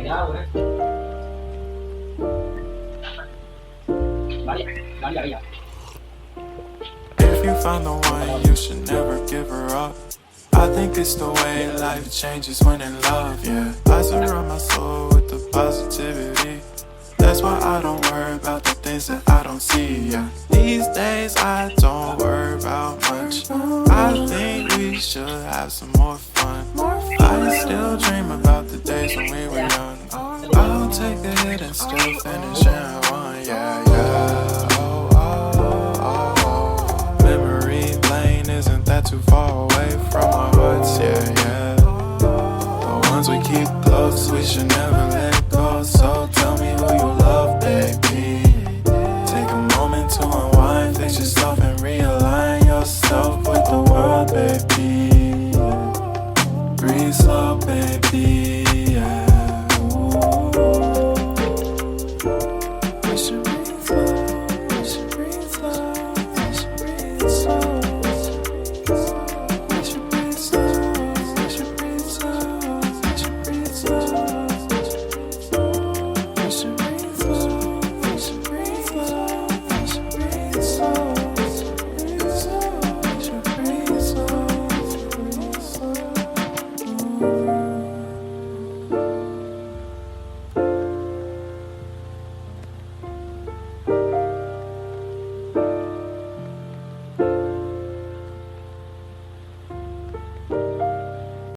If you found the one, you should never give her up. I think it's the way life changes when in love, yeah. I surround my soul with the positivity. That's why I don't worry about the things that I don't see, yeah. These days I don't worry about much. I think we should have some more fun. I still dream about the days when we were young. I'll take a hit and still finish in one, yeah, yeah. Oh, oh, oh, oh. Memory lane isn't that too far away from our hearts, yeah, yeah. The ones we keep close, we should never let go. So tell me who you love, baby. Take a moment to unwind, fix yourself and realign yourself with the world, baby. Breathe slow, baby.